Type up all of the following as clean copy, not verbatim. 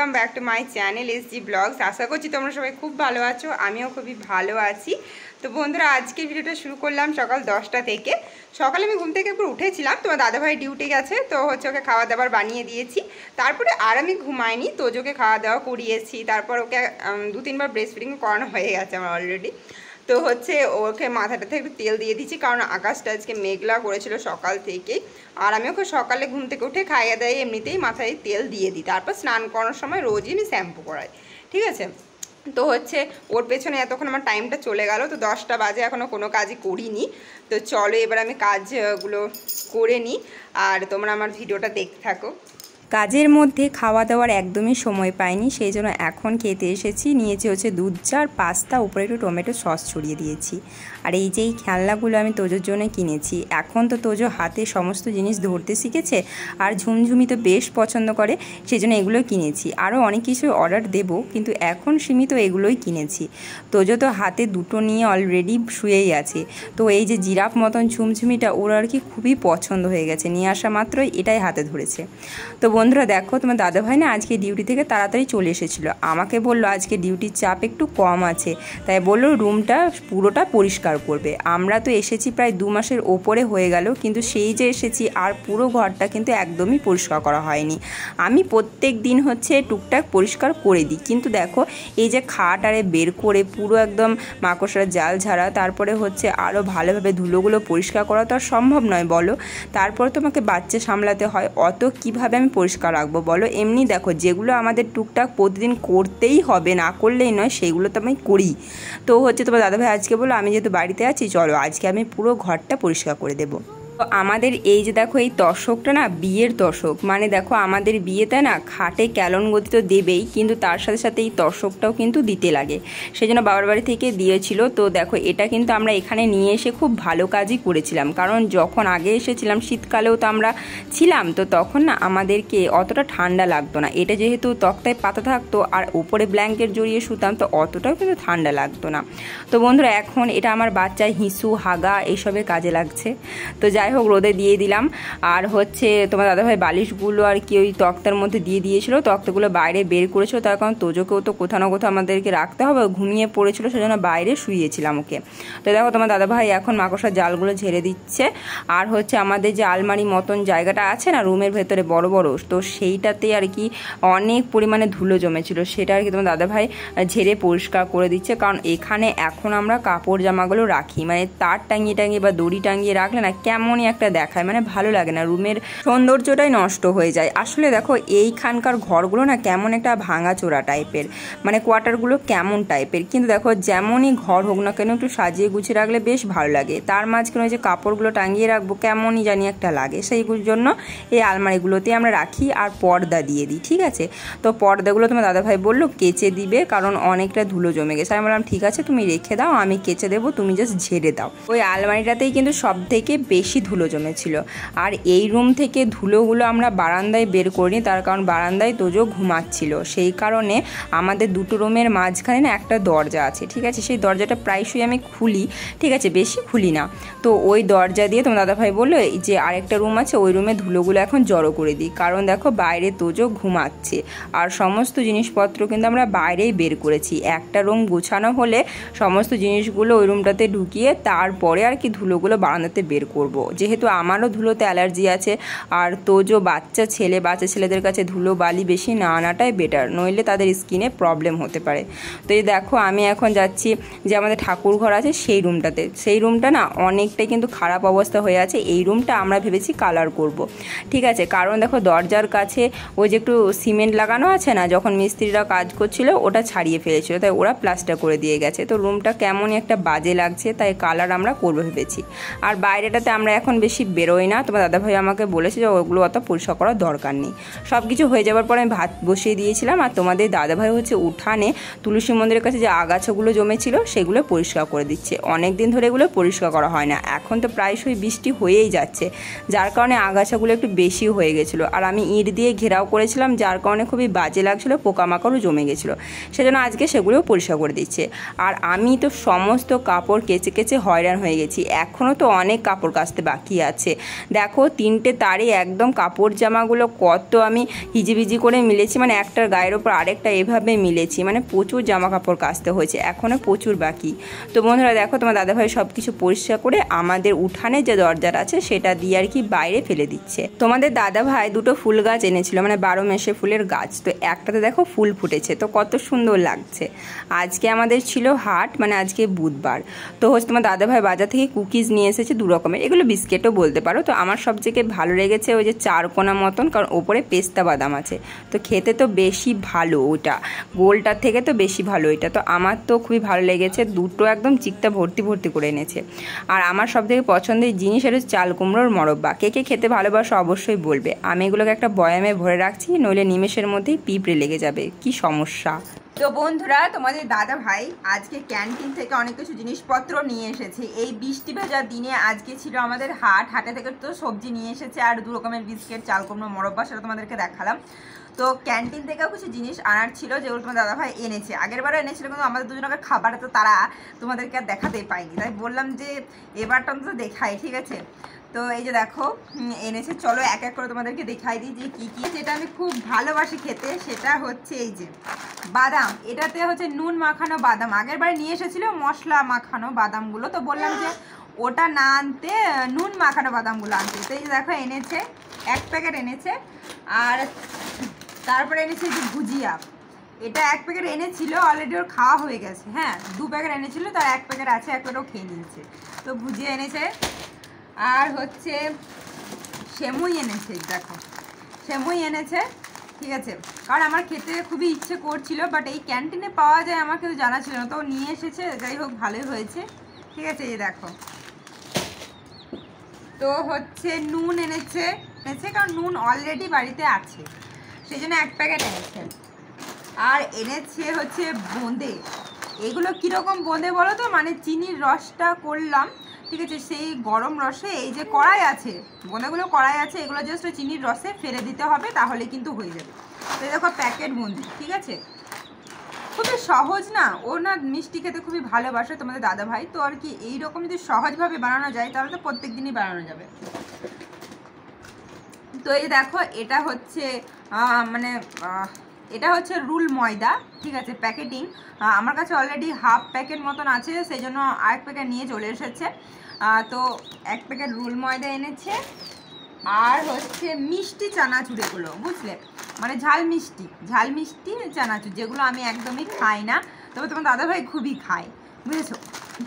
Welcome back to my channel SG blogs. আশা করছি তোমরা সবাই খুব ভালো আছো, আমিও খুবই ভালো আছি। তো বন্ধুরা, আজকের ভিডিওটা শুরু করলাম সকাল 10টা থেকে। সকালে আমি ঘুম থেকে একটু উঠেছিলাম, তোমার দাদাভাই ডিউটি গেছে, তো হচ্ছে ওকে খাওয়া দাবার বানিয়ে দিয়েছি। তারপরে আর আমি ঘুমাইনি, তোজোকে খাওয়া দাওয়া করিয়েছি। তারপর ওকে 2-3বার ব্রেস্ট ফিডিং করানো হয়ে গেছে আমার অলরেডি। তো হচ্ছে ওকে মাথাটাতে একটু তেল দিয়ে দিচ্ছি, কারণ আকাশটা আজকে মেঘলা করেছিল সকাল থেকেই। আর আমি ওকে সকালে ঘুম থেকে উঠে খাইয়ে দেয়, এমনিতেই মাথায় তেল দিয়ে দিই। তারপর স্নান করার সময় রোজই আমি শ্যাম্পু করাই, ঠিক আছে। তো হচ্ছে ওর পেছনে এতক্ষণ আমার টাইমটা চলে গেল। তো 10টা বাজে, এখনও কোনো কাজই করিনি। তো চলো এবার আমি কাজগুলো করে নিই, আর তোমরা আমার ভিডিওটা দেখতে থাকো। কাজের মধ্যে খাওয়া দাওয়ার একদমই সময় পাইনি, সেই জন্য এখন খেতে এসেছি। নিয়েছি হচ্ছে দুধ চা আর পাস্তা, উপরে একটু টমেটো সস ছড়িয়ে দিয়েছি। আর এই যে এই খেলনাগুলো আমি তোজোর জন্য কিনেছি। এখন তো তোজো হাতে সমস্ত জিনিস ধরতে শিখেছে, আর ঝুমঝুমি তো বেশ পছন্দ করে, সেই জন্য এগুলো কিনেছি। আরও অনেক কিছু অর্ডার দেবো, কিন্তু এখন সীমিত এগুলোই কিনেছি। তোজো তো হাতে দুটো নিয়ে অলরেডি শুয়েই আছে। তো এই যে জিরাফ মতন ঝুমঝুমিটা ওর আর কি খুবই পছন্দ হয়ে গেছে, নিয়ে আসা মাত্রই এটাই হাতে ধরেছে। তো বন্ধুরা দেখো, তোমার দাদাভাই না আজকে ডিউটি থেকে তাড়াতাড়ি চলে এসেছিলো। আমাকে বললো আজকে ডিউটির চাপ একটু কম আছে, তাই বললো রুমটা পুরোটা পরিষ্কার করবে। আমরা তো এসেছি প্রায় 2 মাসের ওপরে হয়ে গেল, কিন্তু সেই যে এসেছি আর পুরো ঘরটা কিন্তু একদমই পরিষ্কার করা হয়নি। আমি প্রত্যেক দিন হচ্ছে টুকটাক পরিষ্কার করে দিই, কিন্তু দেখো এই যে খাট আরে বের করে পুরো একদম মাকড়সার জাল ঝাড়া, তারপরে হচ্ছে আরও ভালোভাবে ধুলোগুলো পরিষ্কার করা তো আর সম্ভব নয় বলো। তারপর তোমাকে বাচ্চা সামলাতে হয়, অত কিভাবে আমি পরিষ্কার রাখবো বলো। এমনি দেখো যেগুলো আমাদের টুকটাক প্রতিদিন করতেই হবে, না করলেই নয়, সেগুলো তো আমি করি। তো হচ্ছে তোমার দাদাভাই আজকে বলো আমি যেহেতু বাড়িতে আছি, চলো আজকে আমি পুরো ঘরটা পরিষ্কার করে দেবো। তো আমাদের এই যে দেখো এই তোষকটা না বিয়ের তোষক, মানে দেখো আমাদের বিয়েতে না খাটে ক্যালন গতি তো দেবেই, কিন্তু তার সাথে সাথে এই তোষকটাও কিন্তু দিতে লাগে, সেই জন্য বাবার বাড়ি থেকে দিয়েছিল। তো দেখো এটা কিন্তু আমরা এখানে নিয়ে এসে খুব ভালো কাজই করেছিলাম, কারণ যখন আগে এসেছিলাম শীতকালেও তো আমরা ছিলাম, তো তখন না আমাদেরকে অতটা ঠান্ডা লাগতো না। এটা যেহেতু তক্তায় পাতা থাকতো আর উপরে ব্ল্যাঙ্কেট জড়িয়ে শুতাম, তো অতটাও কিন্তু ঠান্ডা লাগতো না। তো বন্ধুরা এখন এটা আমার বাচ্চার হিসু হাগা এইসবের কাজে লাগছে। তো যাই হোক রোদে দিয়ে দিলাম। আর হচ্ছে তোমার দাদাভাই বালিশগুলো আর কি ওই তক্তার মধ্যে দিয়ে দিয়েছিল, তক্তাগুলো বাইরে বের করেছিল, তার কারণ তোজোকেও তো কোথাও না কোথাও আমাদেরকে রাখতে হবে, ঘুমিয়ে পড়েছিল, সেজন্য বাইরে শুইয়েছিলাম ওকে। তো দেখো তোমার দাদাভাই এখন মাকড়সার জালগুলো ঝেড়ে দিচ্ছে। আর হচ্ছে আমাদের যে আলমারি মতন জায়গাটা আছে না রুমের ভেতরে বড় বড়, তো সেইটাতে আর কি অনেক পরিমাণে ধুলো জমেছিল, সেটা আর কি তোমার দাদাভাই ঝেড়ে পরিষ্কার করে দিচ্ছে। কারণ এখানে এখন আমরা কাপড় জামাগুলো রাখি, মানে তার টাঙিয়ে টাঙিয়ে বা দড়ি টাঙিয়ে রাখলে না কেমনই একটা দেখায়, মানে ভালো লাগে না, রুমের সৌন্দর্যটাই নষ্ট হয়ে যায়। আসলে দেখো এইখানকার ঘরগুলো না কেমন একটা ভাঙাচোরা টাইপের, মানে কোয়ার্টারগুলো কেমন টাইপের, কিন্তু দেখো যেমনই ঘর হোক না কেন একটু সাজিয়ে গুছিয়ে রাখলে বেশ ভালো লাগে। তার মাঝখানে যে কাপড়গুলো টাঙিয়ে রাখবো কেমনই জানি একটা লাগে, সেইগুলোর জন্য এই আলমারিগুলোতে আমরা রাখি আর পর্দা দিয়ে দিই, ঠিক আছে। তো পর্দাগুলো তোমার দাদাভাই বললো কেচে দিবে, কারণ অনেকটা ধুলো জমে গেছে। আমি বললাম ঠিক আছে তুমি রেখে দাও, আমি কেচে দেবো, তুমি জাস্ট ঝেড়ে দাও। ওই আলমারিটাতেই কিন্তু সব থেকে বেশি ধুলো জমেছিল। আর এই রুম থেকে ধুলোগুলো আমরা বারান্দায় বের করিনি, তার কারণ বারান্দায় তোজো ঘুমাচ্ছিল, সেই কারণে আমাদের দুটো রুমের মাঝখানে না একটা দরজা আছে, ঠিক আছে। সেই দরজাটা প্রায়শই আমি খুলি, ঠিক আছে, বেশি খুলি না। তো ওই দরজা দিয়ে তোমার দাদাভাই বললো যে আরেকটা রুম আছে, ওই রুমে ধুলোগুলো এখন জড়ো করে দিই, কারণ দেখো বাইরে তোজো ঘুমাচ্ছে আর সমস্ত জিনিসপত্র কিন্তু আমরা বাইরেই বের করেছি। একটা রুম গোছানো হলে সমস্ত জিনিসগুলো ওই রুমটাতে ঢুকিয়ে তারপরে আর কি ধুলোগুলো বারান্দাতে বের করব। যেহেতু আমারও ধুলোতে অ্যালার্জি আছে, আর তোজো বাচ্চা ছেলেদের কাছে ধুলো বালি বেশি না আনাটাই বেটার, নইলে তাদের স্কিনে প্রবলেম হতে পারে। তো এই দেখো আমি এখন যাচ্ছি যে আমাদের ঠাকুর ঘর আছে সেই রুমটাতে। সেই রুমটা না অনেকটাই কিন্তু খারাপ অবস্থা হয়ে আছে, এই রুমটা আমরা ভেবেছি কালার করব, ঠিক আছে। কারণ দেখো দরজার কাছে ওই যে একটু সিমেন্ট লাগানো আছে না, যখন মিস্ত্রিরা কাজ করছিল ওটা ছাড়িয়ে ফেলেছিল, তাই ওরা প্লাস্টার করে দিয়ে গেছে। তো রুমটা কেমনই একটা বাজে লাগছে, তাই কালার আমরা করবো ভেবেছি। আর বাইরেটাতে আমরা এখন বেশি বেরোই না, তোমার দাদাভাই আমাকে বলেছে যে ওগুলো অত পরিষ্কার করার দরকার নেই। সব কিছু হয়ে যাওয়ার পরে আমি ভাত বসিয়ে দিয়েছিলাম, আর তোমাদের দাদাভাই হচ্ছে উঠানে তুলসী মন্দিরের কাছে যে আগাছাগুলো জমেছিল সেগুলো পরিষ্কার করে দিচ্ছে। অনেক দিন ধরে এগুলো পরিষ্কার করা হয় না, এখন তো প্রায়শই বৃষ্টি হয়েই যাচ্ছে, যার কারণে আগাছাগুলো একটু বেশি হয়ে গেছিলো। আর আমি ইট দিয়ে ঘেরাও করেছিলাম, যার কারণে খুবই বাজে লাগছিলো, পোকামাকড়ও জমে গেছিলো, সেজন্য আজকে সেগুলোও পরিষ্কার করে দিচ্ছে। আর আমি তো সমস্ত কাপড় কেচে কেচে হয়রান হয়ে গেছি, এখনও তো অনেক কাপড় কাচতে বাকি আছে। দেখো 3টে তারে একদম কাপড় জামাগুলো কত আমি হিজিবিজি করে মিলেছি, মানে একটার গায়ের ওপর আরেকটা এভাবে মিলেছি, মানে প্রচুর জামা কাপড় কাচতে হয়েছে, এখনও প্রচুর বাকি। তো বন্ধুরা দেখো তোমার দাদাভাই সব কিছু পরিষ্কার করে আমাদের উঠানে যে দরজাটা আছে সেটা দিয়ে আর কি বাইরে ফেলে দিচ্ছে। তোমাদের দাদাভাই 2টো ফুল গাছ এনেছিল, মানে 12 মাসে ফুলের গাছ। তো একটাতে দেখো ফুল ফুটেছে, তো কত সুন্দর লাগছে। আজকে আমাদের ছিল হাট, মানে আজকে বুধবার। তো হচ্ছে তোমার দাদাভাই বাজার থেকে কুকিজ নিয়ে এসেছে 2 রকমের, এগুলো বিস্কেটও বলতে পারো। তো আমার সবথেকে ভালো লেগেছে ওই যে 4 কোনা মতন, কারণ ওপরে পেস্তা বাদাম আছে, তো খেতে তো বেশি ভালো, ওইটা গোলটার থেকে তো বেশি ভালো এটা। তো আমার তো খুবই ভালো লেগেছে, 2টো একদম চিকটা ভর্তি ভর্তি করে এনেছে। আর আমার সবথেকে পছন্দের জিনিস এটা চাল কুমড়োর মরব্বা। কে কে খেতে ভালোবাসো অবশ্যই বলবে। আমি এগুলোকে একটা বয়ামে ভরে রাখছি, নইলে নিমেষের মধ্যেই পিঁপড়ে লেগে যাবে, কি সমস্যা। তো বন্ধুরা তোমাদের দাদা ভাই আজকে ক্যান্টিন থেকে অনেক কিছু জিনিসপত্র নিয়ে এসেছে। এই বৃষ্টি ভেজা দিনে আজকে ছিল আমাদের হাটে থেকে তো সবজি নিয়ে এসেছে, আর 2 রকমের বিস্কিট, চাল কুমড়ো মরব্বা, সেটা তোমাদেরকে দেখালাম। তো ক্যান্টিন থেকেও কিছু জিনিস আনার ছিল, যেগুলো তোমার দাদাভাই এনেছে। আগেরবারও এনেছিল, কিন্তু আমাদের দুজনের খাবার তো তারা তোমাদেরকে আর দেখাতেই পাইনি, তাই বললাম যে এবারটা অন্তত দেখাই, ঠিক আছে। তো এই যে দেখো এনেছে, চলো এক এক করে তোমাদেরকে দেখাই দিই যে কী কী। যেটা আমি খুব ভালোবাসি খেতে সেটা হচ্ছে এই যে বাদাম। এটাতে হচ্ছে নুন মাখানো বাদাম, আগেরবারে নিয়ে এসেছিলো মশলা মাখানো বাদামগুলো, তো বললাম যে ওটা না আনতে নুন মাখানো বাদামগুলো আনতে। তো এই যে দেখো এনেছে 1 প্যাকেট এনেছে। আর তারপরে এনেছে যে ভুজিয়া, এটা 1 প্যাকেট এনেছিল, অলরেডি ওর খাওয়া হয়ে গেছে। হ্যাঁ 2 প্যাকেট এনেছিল, তার 1 প্যাকেট আছে, 1 প্যাকেটও খেয়ে নিয়েছে। তো ভুজিয়া এনেছে। আর হচ্ছে সেমুই এনেছে, দেখো সেমুই এনেছে, ঠিক আছে। কারণ আমার খেতে খুবই ইচ্ছে করছিল, বাট এই ক্যান্টিনে পাওয়া যায় আমার কিন্তু জানা ছিল না, তো নিয়ে এসেছে, যাই হোক ভালোই হয়েছে, ঠিক আছে। এই দেখো তো হচ্ছে নুন এনেছে, কারণ নুন অলরেডি বাড়িতে আছে, সেই জন্য 1 প্যাকেট এনেছে। আর এনেছে হচ্ছে বোঁদে। এগুলো কীরকম বোঁদে বলো তো, মানে চিনির রসটা করলাম, ঠিক আছে, সেই গরম রসে এই যে কড়াই আছে, বোঁদেগুলো কড়াই আছে, এগুলো জাস্ট চিনির রসে ফেলে দিতে হবে, তাহলে কিন্তু হয়ে যাবে। তো দেখো প্যাকেট বোঁদে, ঠিক আছে, খুবই সহজ না। ও না মিষ্টি খেতে খুবই ভালোবাসে তোমাদের দাদাভাই, তো আর কি এইরকম যদি সহজভাবে বানানো যায় তাহলে তো প্রত্যেক দিনই বানানো যাবে। তো এই দেখো এটা হচ্ছে মানে এটা হচ্ছে রুল ময়দা, ঠিক আছে, প্যাকেটিং। আমার কাছে অলরেডি হাফ প্যাকেট মতন আছে, সেই জন্য আরেক প্যাকেট নিয়ে চলে এসেছে। তো 1 প্যাকেট রুল ময়দা এনেছে। আর হচ্ছে মিষ্টি চানাচুর, এগুলো বুঝলে, মানে ঝাল মিষ্টি চানাচুর, যেগুলো আমি একদমই খাই না, তবে তোমার দাদাভাই খুবই খায়, বুঝেছো।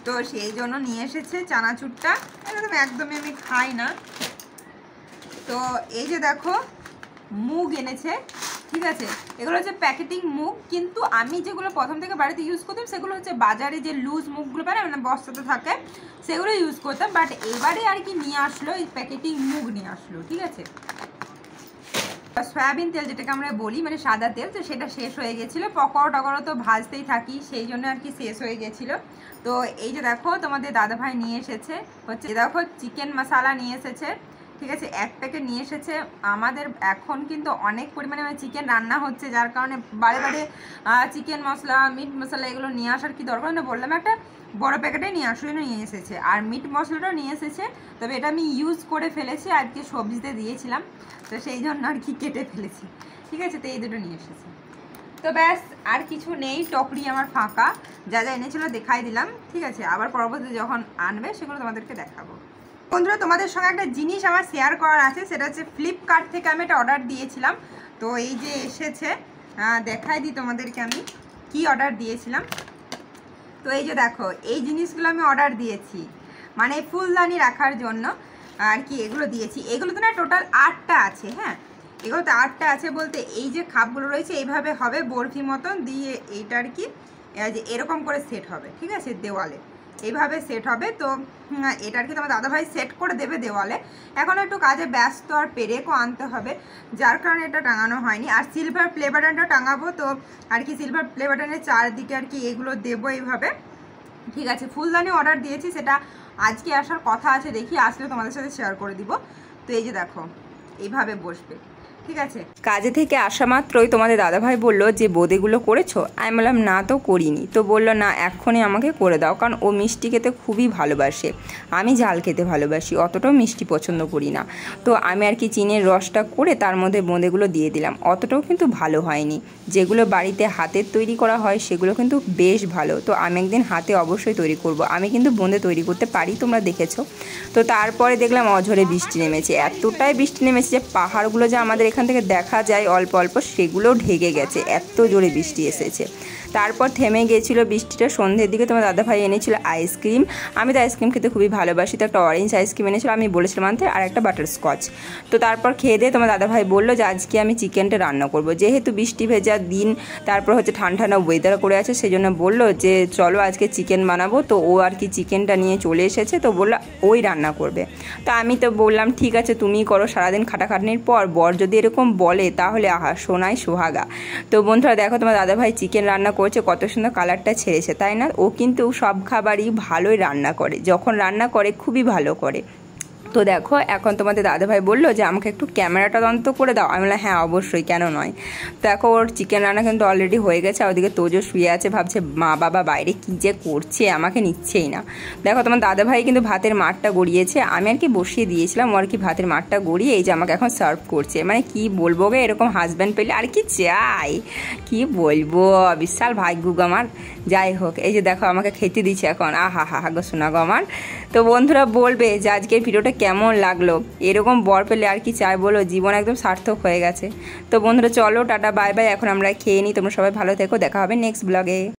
তো সেই জন্য নিয়ে এসেছে চানাচুরটা, একদমই আমি খাই না। তো এই যে দেখো মুগ এনেছে, ঠিক আছে, এগুলো হচ্ছে প্যাকেটিং মুগ, কিন্তু আমি যেগুলো প্রথম থেকে বাড়িতে ইউজ করতাম সেগুলো হচ্ছে বাজারে যে লুজ মুগগুলো পায় না, মানে বস্তাতে থাকে, সেগুলো ইউজ করতাম। বাট এবারে আর কি নিয়ে আসলো এই প্যাকেটিং মুগ নিয়ে আসলো, ঠিক আছে। সয়াবিন তেল যেটাকে আমরা বলি, মানে সাদা তেল, তো সেটা শেষ হয়ে গেছিলো। পকোড়া টকোড়া তো ভাজতেই থাকি, সেই জন্য আর কি শেষ হয়ে গেছিলো। তো এই যে দেখো তোমাদের দাদাভাই নিয়ে এসেছে হচ্ছে, দেখো চিকেন মশলা নিয়ে এসেছে, ঠিক আছে, 1 প্যাকেট নিয়ে এসেছে। আমাদের এখন কিন্তু অনেক পরিমাণে চিকেন রান্না হচ্ছে, যার কারণে বারে বারে চিকেন মশলা মিট মশলা এগুলো নিয়ে আসার কি দরকার না, বললাম একটা বড় প্যাকেটে নিয়ে আসলে নিয়ে এসেছে। আর মিট মশলাটাও নিয়ে এসেছে, তবে এটা আমি ইউজ করে ফেলেছি, আজকে সবজিতে দিয়েছিলাম, তো সেই জন্য আর কি কেটে ফেলেছি, ঠিক আছে। তো এই দুটো নিয়ে এসেছে। তো ব্যাস আর কিছু নেই, টকরি আমার ফাঁকা, যা যা এনেছিল দেখাই দিলাম, ঠিক আছে। আবার পরবর্তীতে যখন আনবে সেগুলো তোমাদেরকে দেখাবো। বন্ধুরা তোমাদের সঙ্গে একটা জিনিস আমার শেয়ার করার আছে, সেটা হচ্ছে ফ্লিপকার্ট থেকে আমি একটা অর্ডার দিয়েছিলাম। তো এই যে এসেছে, দেখাই দিই তোমাদেরকে আমি কি অর্ডার দিয়েছিলাম। তো এই যে দেখো এই জিনিসগুলো আমি অর্ডার দিয়েছি, মানে ফুলদানি রাখার জন্য আর কি এগুলো দিয়েছি। এগুলোতে না টোটাল 8টা আছে, হ্যাঁ এগুলোতে 8টা আছে বলতে এই যে খাপগুলো রয়েছে এইভাবে হবে বরফি মতন দিয়ে, এইটা আর কি যে এরকম করে সেট হবে, ঠিক আছে, দেওয়ালে এইভাবে সেট হবে। তো এটা আর কি তোমার দাদাভাই সেট করে দেবে দেওয়ালে। এখন একটু কাজে ব্যস্ত, আর পেরেকও আনতে হবে, যার কারণে এটা টাঙানো হয়নি। আর সিলভার প্লে বাটনটা টাঙাবো, তো আর কি সিলভার প্লে বাটনের চারদিকে আর কি এগুলো দেবো এইভাবে, ঠিক আছে। ফুলদানি অর্ডার দিয়েছি, সেটা আজকে আসার কথা আছে, দেখি আসলে তোমাদের সাথে শেয়ার করে দিব। তো এই যে দেখো এইভাবে বসবে, ঠিক আছে। কাজে থেকে আসা মাত্রই তোমাদের দাদাভাই বললো যে বোঁদেগুলো করেছো? আমি বললাম না তো করিনি। তো বললো না এক্ষুনি আমাকে করে দাও, কারণ ও মিষ্টি খেতে খুবই ভালোবাসে, আমি ঝাল খেতে ভালোবাসি, অতটাও মিষ্টি পছন্দ করি না। তো আমি আর কি চিনির রসটা করে তার মধ্যে বোঁদেগুলো দিয়ে দিলাম। অতটাও কিন্তু ভালো হয়নি, যেগুলো বাড়িতে হাতের তৈরি করা হয় সেগুলো কিন্তু বেশ ভালো। তো আমি একদিন হাতে অবশ্যই তৈরি করব। আমি কিন্তু বোঁদে তৈরি করতে পারি, তোমরা দেখেছো। তো তারপরে দেখলাম অঝরে বৃষ্টি নেমেছে, এতটাই বৃষ্টি নেমেছে যে পাহাড়গুলো যে আমাদের এখান থেকে দেখা যায় অল্প অল্প, সেগুলোও ঢেকে গেছে, এত জোরে বৃষ্টি এসেছে। তারপর থেমে গিয়েছিল বৃষ্টিটা। সন্ধ্যের দিকে তোমার দাদাভাই এনেছিল আইসক্রিম। আমি তো আইসক্রিম খেতে খুবই ভালোবাসি, তো একটা অরেঞ্জ আইসক্রিম এনেছিল, আমি বলেছিলাম আনতে, আর একটা বাটারস্কচ। তো তারপর খেয়ে দিয়ে তোমার দাদাভাই বললো যে আজকে আমি চিকেনটা রান্না করব, যেহেতু বৃষ্টি ভেজা দিন, তারপর হচ্ছে ঠান্ডা ঠান্ডা ওয়েদার করে আছে, সেই জন্য বললো যে চলো আজকে চিকেন বানাবো। তো ও আর কি চিকেনটা নিয়ে চলে এসেছে, তো বললো ওই রান্না করবে। তো আমি তো বললাম ঠিক আছে তুমিই করো, সারাদিন খাটাখাটনির পর বর যদি এরকম বলে তাহলে আহা সোনাই সোহাগা। তো বন্ধুরা দেখো তোমার দাদাভাই চিকেন রান্না করছে, কত সুন্দর কালারটা ছেড়েছে, তাই না? ও কিন্তু সব খাবারই ভালোই রান্না করে, যখন রান্না করে খুবই ভালো করে। তো দেখো এখন তোমাদের দাদাভাই বললো যে আমাকে একটু ক্যামেরাটা অন্ত করে দাও। আমি বললাম হ্যাঁ অবশ্যই, কেন নয়। দেখো ওর চিকেন রান্না কিন্তু অলরেডি হয়ে গেছে। ওদিকে তোজো শুয়ে আছে, ভাবছে মা বাবা বাইরে কী যে করছে, আমাকে নিচ্ছেই না। দেখো তোমার দাদাভাই কিন্তু ভাতের মাঠটা গড়িয়েছে, আমি আর কি বসিয়ে দিয়েছিলাম, ও আর কি ভাতের মাঠটা গড়িয়ে এই যে আমাকে এখন সার্ভ করছে। মানে কি বলবো গে, এরকম হাজব্যান্ড পেলে আর কি চাই, কি বলবো, বিশাল ভাগ্য গো আমার। যাই হোক, এই যে দেখো আমাকে খেতে দিচ্ছে এখন, আহা হা হা গো শোনা গো আমার। তো বন্ধুরা বলবে যে আজকের ভিডিওটা কেমন লাগলো, এরকম বর পেলে আর কি চাই বলো, জীবন একদম সার্থক হয়ে গেছে। তো বন্ধুরা চলো টাটা বাই বাই, এখন আমরা খেয়ে নিই, তোমরা সবাই ভালো থেকো, দেখা হবে নেক্সট ব্লগে।